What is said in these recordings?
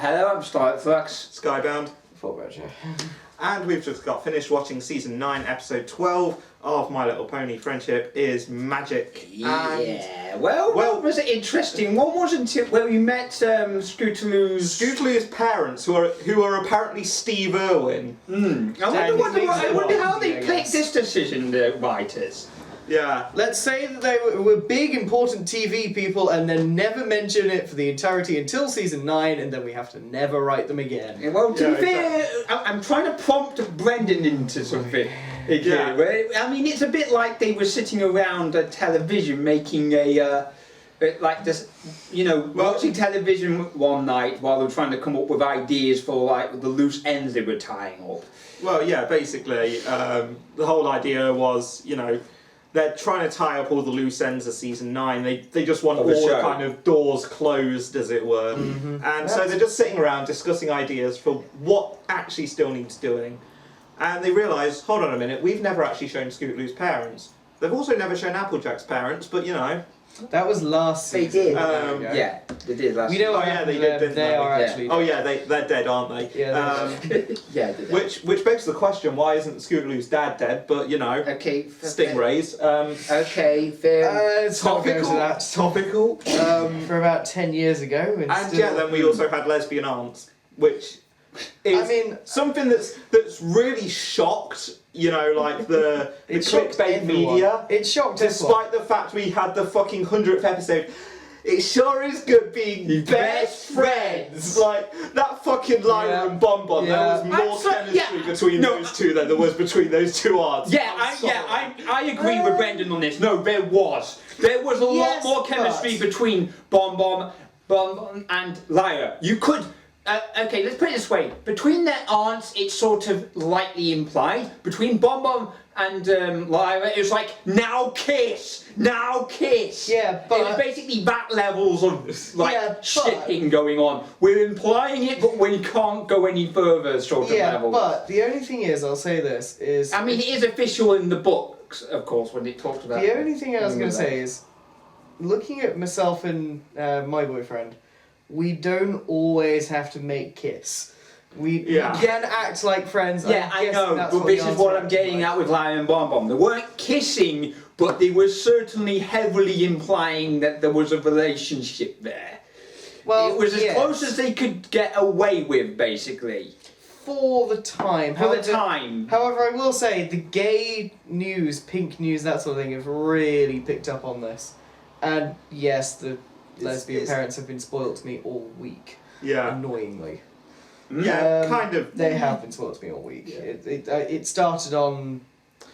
Hello, I'm Starlight Flux. Skybound. Roger. And we've just got finished watching season 9, episode 12 of My Little Pony Friendship is Magic. Yeah, well, was an interesting one, wasn't it? Where we met Scootaloo's parents, who are apparently Steve Irwin. I wonder how they picked this decision, the writers. Yeah. Let's say that they were big, important TV people and then never mention it for the entirety until season 9, and then we have to never write them again. Yeah, well, to be fair, I'm trying to prompt Brendan into something. Yeah. I mean, it's a bit like they were sitting around a television making like this, watching television one night while they were trying to come up with ideas for like the loose ends they were tying up. Well, yeah, basically, the whole idea was, they're trying to tie up all the loose ends of season 9. They just want all the kind of doors closed, as it were. And so they're just sitting around discussing ideas for what actually still needs doing. And they realise, hold on a minute, we've never actually shown Scootaloo's parents. They've also never shown Applejack's parents, but That was last season. They did. Yeah, they did last season. They did. They are actually. Oh yeah, they're dead, aren't they? Yeah. Yeah. They're dead. Which begs the question: why isn't Scootaloo's dad dead? But Okay. stingrays. Okay, fair. Topical. For about 10 years ago. And then we also had lesbian aunts, which is something that's really shocked. Like the clickbait media. It shocked despite the fact we had the fucking 100th episode. It sure is good being best friends. Like that fucking Lyra and Bonbon. There was more chemistry between those two than there was between those two aunts. I agree with Brendan on this. No, there was a lot more chemistry between Bonbon and Lyra. You could. Okay, let's put it this way. Between their aunts, it's sort of lightly implied. Between Bonbon and Lyra, it was like, now kiss! Yeah, but... It was basically that levels of, shipping going on. We're implying it, but we can't go any further sort of level. Yeah, but the only thing is, I'll say this, is... I mean, it is official in the books, of course, when it talks about... The only thing I was going to say is, looking at myself and my boyfriend... We don't always have to make kiss. We can act like friends. Yeah, I know, but this is what I'm getting at with Lyra and Bonbon. They weren't kissing, but they were certainly heavily implying that there was a relationship there. Well, it was as close as they could get away with, basically. For the time. However, I will say, the gay news, pink news, that sort of thing, have really picked up on this. And yes, the... lesbian parents have been spoiled to me all week. Yeah. Annoyingly. Yeah, kind of. They have been spoiled to me all week. Yeah. It started on,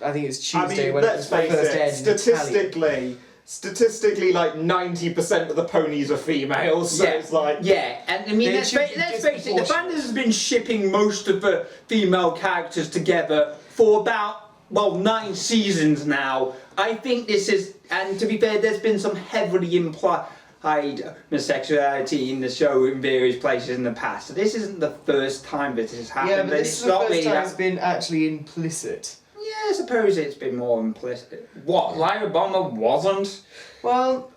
I think it's Tuesday when it was first aired. Statistically, like 90% of the ponies are females. So it's like and I mean, let's face it, the band has been shipping most of the female characters together for about 9 seasons now. I think this is, and to be fair, there's been some heavily implied homosexuality in the show in various places in the past. So this isn't the first time that this has happened. Yeah, but this is the first time it's been actually implicit. Yeah, I suppose it's been more implicit. What, Lyra Bonbon wasn't? Well...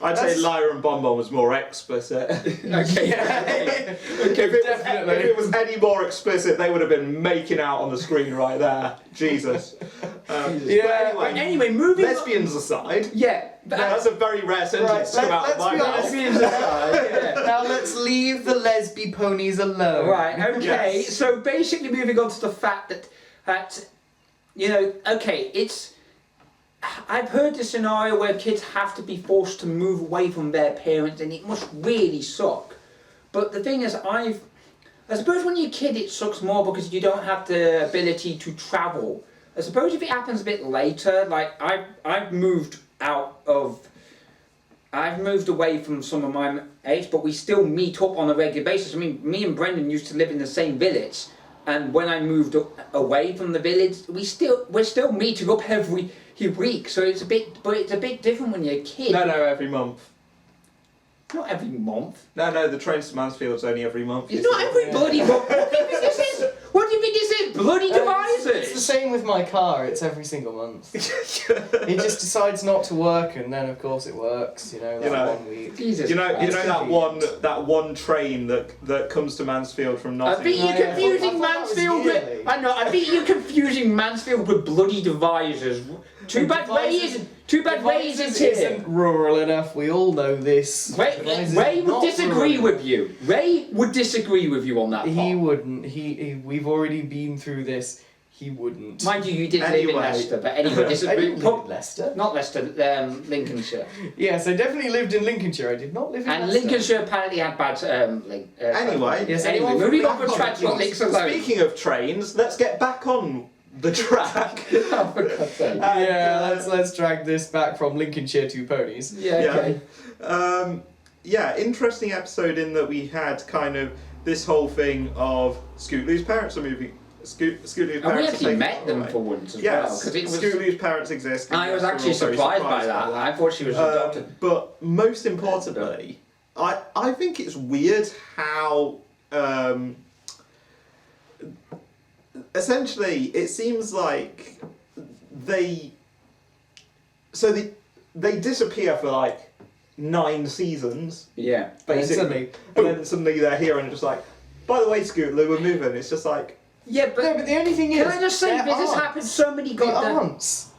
I'd say Lyra and Bonbon was more explicit. Okay. If it was any more explicit, they would have been making out on the screen right there. Jesus. Anyway, moving lesbians aside. Yeah. That's a very rare sentence to come out of my mouth. Lesbians aside, Now let's leave the lesbi ponies alone. Right, okay. Yes. So basically moving on to the fact that it's... I've heard the scenario where kids have to be forced to move away from their parents, and it must really suck. But the thing is, I suppose when you're a kid it sucks more because you don't have the ability to travel. I suppose if it happens a bit later, like I've moved away from some of my mates, but we still meet up on a regular basis. I mean, me and Brendan used to live in the same village, and when I moved away from the village, we're still meeting up every week. So it's a bit different when you're a kid. No, every month. Not every month. No, the train to Mansfield's only every month. It's not every bloody month. What do you think this is? bloody It's the devices. same with my car. It's every single month. It just decides not to work, and then of course it works. You know, that 1 week. Jesus You know Christ. that one train that comes to Mansfield from I think Nottingham. you're confusing I thought that was Mansfield with. yearly. I know. I think you're confusing Mansfield with bloody devices. Too bad Ray isn't. Too bad Ray isn't here. Isn't rural enough. We all know this. Devices Ray is would not disagree rural. with you. Ray would disagree with you on that part. He wouldn't. We've already been through this. He wouldn't. Mind you, you did live in Anyway. Leicester, but anyway, I disagree. didn't live in Leicester. Not Leicester, Lincolnshire. Yes, I definitely lived in Lincolnshire. I did not live in And Leicester. Lincolnshire apparently had bad. Anyway, Yes, Anyway, anyone moving from on from Lincolnshire, transport please. links alone. speaking of trains, let's get back on the track. Oh, for God's sake. Yeah, let's drag this back from Lincolnshire to ponies. Yeah, okay. Yeah, interesting episode in that we had kind of this whole thing of Scootaloo's parents are moving. Scootaloo's parents And we are actually taking met them away. for once as well. Yes, Because it was. Scootaloo's parents exist. I was Yes, we're actually all very surprised by that. I thought she was adopted. But most importantly, I think it's weird how essentially it seems like they disappear for like 9 seasons Yeah. basically, and then suddenly they're here and it's just like, by the way, Scootaloo, we're moving. It's just like, Yeah, but. No, but the only thing is, Can I just say, their this has aunts- happened so many The goddamn. aunts,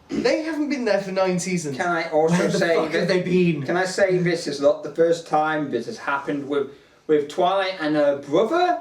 they haven't been there for 9 seasons. Can I also Where the say fuck have that? they been? Can I say this is not the first time this has happened with Twilight and her brother?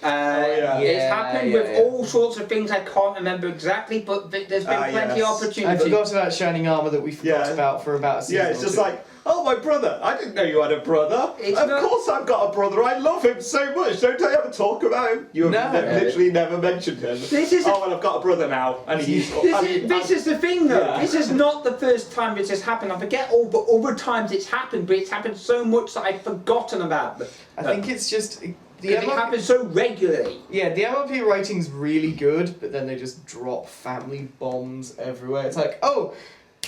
yeah. It's Yeah, happened yeah, with yeah. all sorts of things I can't remember exactly, but there's been plenty yes. of opportunity. I forgot about Shining Armour that we forgot Yeah. about for about a season. yeah, it's or just two. like, oh, my brother, I didn't know you had a brother. It's Of not- course I've got a brother, I love him so much. Don't I ever talk about him? You have No. literally never mentioned him. This is Oh, well, I've got a brother now, and he's... This is the thing though. Yeah. This is not the first time this has happened. I forget all the other times it's happened, but it's happened so much that I've forgotten about it. I think it's just the Because it happens so regularly. Yeah, the MLP writing's really good, but then they just drop family bombs everywhere. It's like, oh,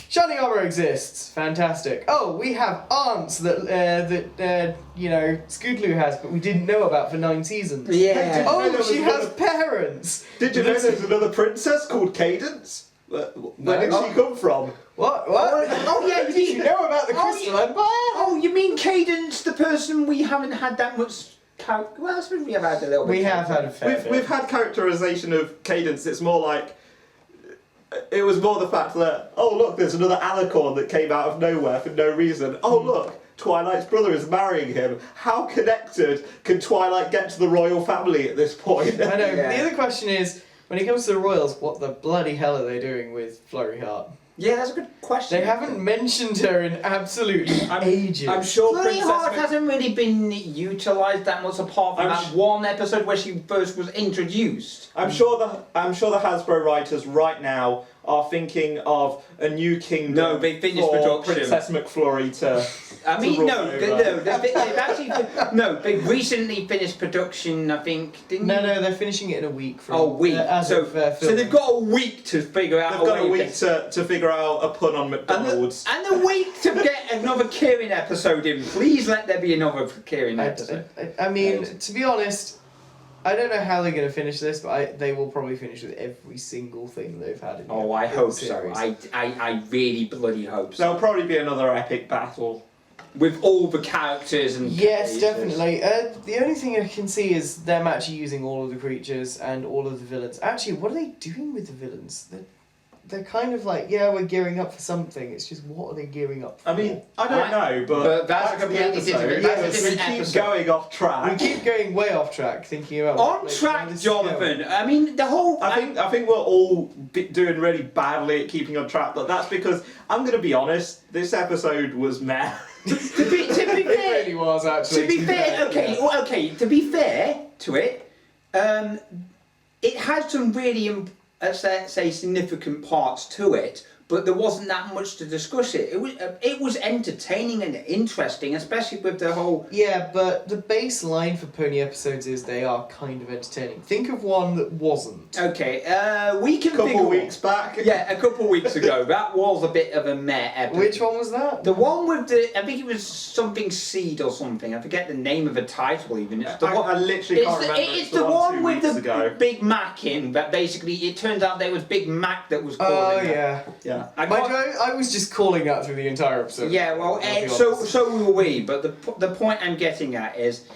Shining Armour exists, fantastic. Oh, we have aunts that Scootaloo has, but we didn't know about for 9 seasons. Yeah. Hey, did you know Oh, there she was has another- parents. Did you know there's another princess called Cadence? Where did she come from? What? Oh, yeah, Did you know about the Crystal Empire? Oh, you mean Cadence, the person we haven't had that much. Well, I suppose we have had a little bit. We have had a fair bit. We've had characterization of Cadence. It's more like... It was more the fact that, oh look, there's another alicorn that came out of nowhere for no reason. Oh look, Twilight's brother is marrying him. How connected can Twilight get to the royal family at this point? I know. Yeah. The other question is, when it comes to the royals, what the bloody hell are they doing with Flurry Heart? Yeah, that's a good question. They haven't mentioned her in absolutely ages. I'm sure Bloody Princess Heart hasn't really been utilised that much apart from I'm that one episode where she first was introduced. I'm sure the Hasbro writers right now are thinking of a new kingdom. No, they finished for production. Princess McFlurry to. I mean, rule no, over. they've actually, no, they recently finished production, I think, didn't No, they? no, they're finishing it in a week. From, Oh, week. as So, of, so filming. they've got a week to figure out They've got a way week to figure out a pun on McDonald's. and a week to get another Kieran episode in. Please let there be another Kieran episode. I mean, to be honest, I don't know how they're going to finish this, but they will probably finish with every single thing they've had. In Oh, I the hope so. series. I really bloody hope so. There'll probably be another epic battle. With all the characters and Yes, characters. definitely. The only thing I can see is them actually using all of the creatures and all of the villains. Actually, what are they doing with the villains? They're kind of like, yeah, we're gearing up for something. It's just, what are they gearing up for? I mean, I don't know, but that's back to the completely different- episode, that's a we different keep episode. going off we track. keep going way off track, thinking about On like, track, where this is Jonathan. going. I mean, the whole. I think we're all doing really badly at keeping on track, but that's because I'm going to be honest. This episode was meh. to be It fair, really was actually. to be fair, okay, yeah. well, okay. To be fair to it, it had some really, let's say, significant parts to it. but there wasn't that much to discuss it. It was entertaining and interesting, especially with the whole... Yeah, but the baseline for pony episodes is they are kind of entertaining. Think of one that wasn't. Okay, we can think Couple of weeks back. Yeah, a couple of weeks ago. That was a bit of a meh episode. Which one was that? The one with the... I think it was something Seed or something. I forget the name of the title even. It's the one, I literally can't remember. It's the one with the ago. Big Mac in, but basically it turns out there was Big Mac that was calling Oh, it. yeah. Yeah. I was just calling that through the entire episode. Yeah, well, I'll be so honest. were we, but the point I'm getting at is,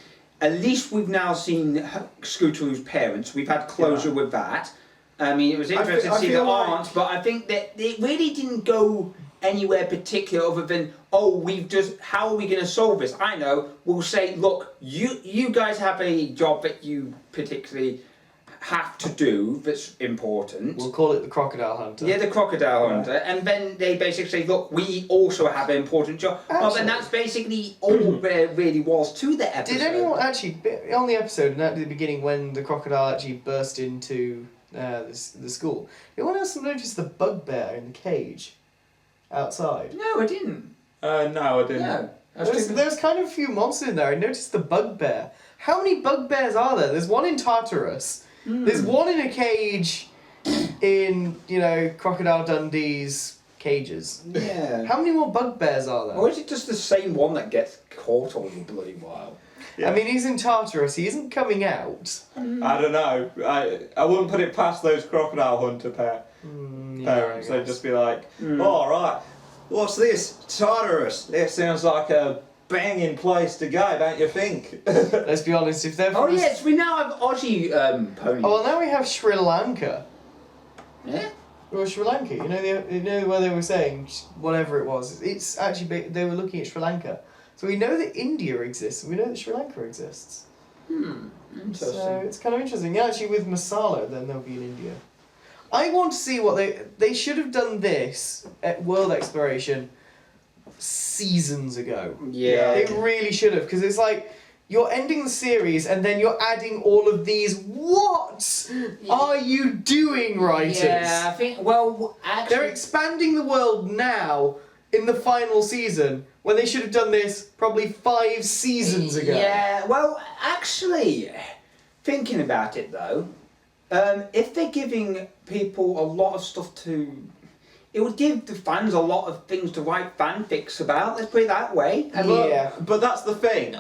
at least we've now seen Scootaloo's parents. We've had closure with that. I mean, it was interesting to see the aunt, but I think that it really didn't go anywhere particular other than, oh, how are we going to solve this? I know, we'll say, look, you guys have a job that you particularly have to do that's important. We'll call it the Crocodile Hunter. Yeah, the Crocodile Hunter. And then they basically say, look, we also have an important job. Well, then that's basically all there really was to the episode. Did anyone actually, on the episode, and at the beginning when the crocodile actually burst into the school, did anyone else notice the bugbear in the cage outside? No, I didn't. No, I didn't. No. There's kind of a few monsters in there. I noticed the bugbear. How many bugbears are there? There's one in Tartarus. There's one in a cage in, Crocodile Dundee's cages. Yeah. How many more bugbears are there? Or is it just the same one that gets caught all the bloody while? Yeah. I mean, he's in Tartarus. He isn't coming out. I don't know. I wouldn't put it past those Crocodile Hunter parents. They'd just be like, all right, what's this? Tartarus. That sounds like a banging place to go, don't you think? Let's be honest, if they're... Oh yes, we now have Aussie ponies. Oh, well, now we have Sri Lanka. Yeah? Or Sri Lanka, you know where they were saying, whatever it was, it's actually, they were looking at Sri Lanka. So we know that India exists, and we know that Sri Lanka exists. Interesting. So it's kind of interesting. Yeah, actually with Masala, then they'll be in India. I want to see what they should have done this at World Exploration seasons ago. Yeah. They really should have, because it's like, you're ending the series and then you're adding all of these. What are you doing, writers? Yeah, I think, well, actually... They're expanding the world now in the final season when they should have done this probably 5 seasons ago. Yeah, well, actually, thinking about it though, if they're giving people a lot of stuff to... It would give the fans a lot of things to write fanfics about, let's put it that way. But that's the thing.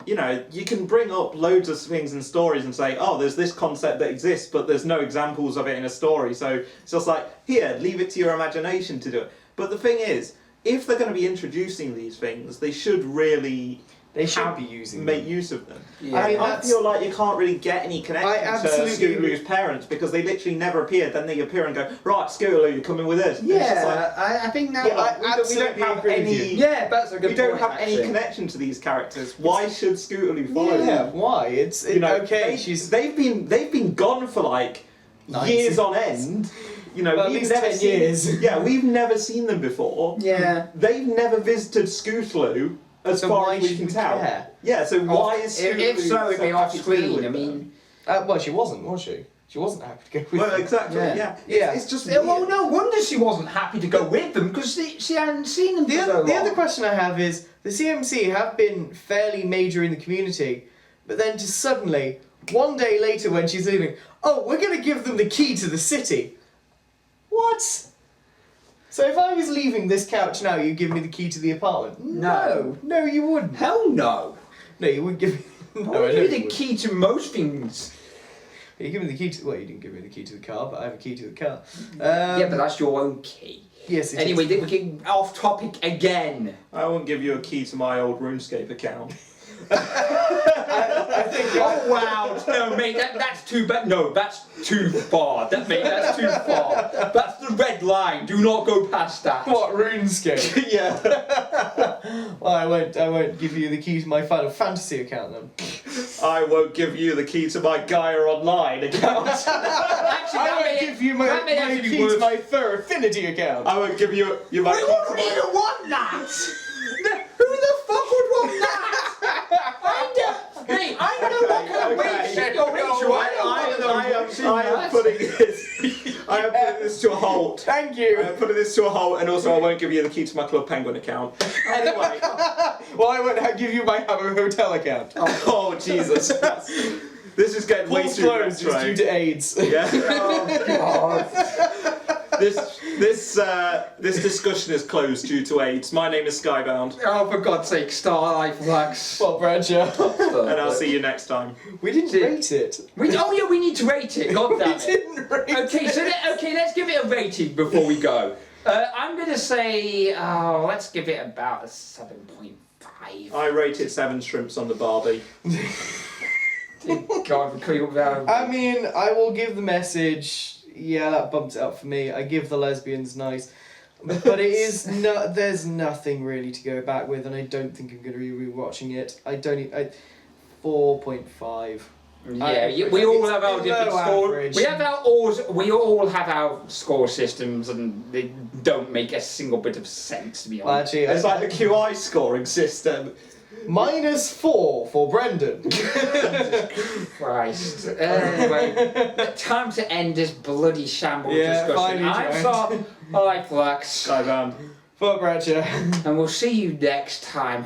You can bring up loads of things and stories and say, oh, there's this concept that exists, but there's no examples of it in a story. So it's just like, here, leave it to your imagination to do it. But the thing is, if they're going to be introducing these things, they should really... They should be using make them. use of them. Yeah. I mean, I feel like you can't really get any connection to Scootaloo's parents because they literally never appeared. Then they appear and go, right, Scootaloo, you're coming with us. And it's just like, I think now... Yeah, I we don't have agree with any... you. Yeah, that's a good We don't point, have actually. any connection to these characters. Why should Scootaloo follow Yeah, them? why? It's okay. They've been gone for like 9 years on end. Well, at we've least never 10 seen, years. Yeah, we've never seen them before. Yeah. They've never visited Scootaloo, as So far why as we should can we tell. care? Yeah, so why is Scootaloo If so, it'd be off happy to deal screen, with I them? mean... Well, she wasn't, was she? She wasn't happy to go with Well, them. exactly. Yeah. Yeah. It's just Yeah, well, weird. no wonder she wasn't happy to go with them, because she hadn't seen them The for so long. other question I have is, the CMC have been fairly major in the community, but then to suddenly, one day later when she's leaving, oh, we're going to give them the key to the city. What? So if I was leaving this couch now, you'd give me the key to the apartment? No. No, you wouldn't. Hell no. No, you wouldn't give me... I No, would I know give you you the wouldn't. key to most things. You give me the key to... Well, you didn't give me the key to the car, but I have a key to the car. Yeah, but that's your own key. Yes, it Anyway, is. we're getting off topic again. I won't give you a key to my old RuneScape account. I think... Oh wow! No, mate, that's too bad. No, that's too far. That's too far. That's the red line. Do not go past that. What, RuneScape? Yeah. Well, I won't give you the key to my Final Fantasy account then. I won't give you the key to my Gaia Online account. Actually, I won't give you my actually be key to worse. my Fur Affinity account. I won't give you my We key to wouldn't my... even want that. Who the fuck would want that? Hey, I know what kind of Okay. way shit you're into. I am putting this to a halt. Thank you. I'm putting this to a halt, and also I won't give you the key to my Club Penguin account. Anyway. Well, I won't give you my Habbo Hotel account. Oh, Jesus. This is getting way Paul's too closed is due to AIDS. Yeah. Oh, God. This discussion is closed due to AIDS. My name is Skybound. Oh, for God's sake, Starlight Flux. Well, Bradshaw. And I'll see you next time. We didn't rate it. We need to rate it. God damn We it. didn't rate it. Okay, let's give it a rating before we go. I'm gonna say, let's give it about a 7.5. I rated 7 shrimps on the Barbie. God, I mean, I will give the message. Yeah, that bumped it up for me. I give the lesbians nice, but it is there's nothing really to go back with, and I don't think I'm going to be rewatching it. 4.5. Yeah, we all have our different scores. average. We all have our score systems, and they don't make a single bit of sense, to be Well, honest. actually, It's like the QI scoring system. -4 for Brendan. Christ. Anyway, time to end this bloody shambles discussion. finally, I'm Joe. Starlight Flux, Skybound. For Bradshaw. and we'll see you next time.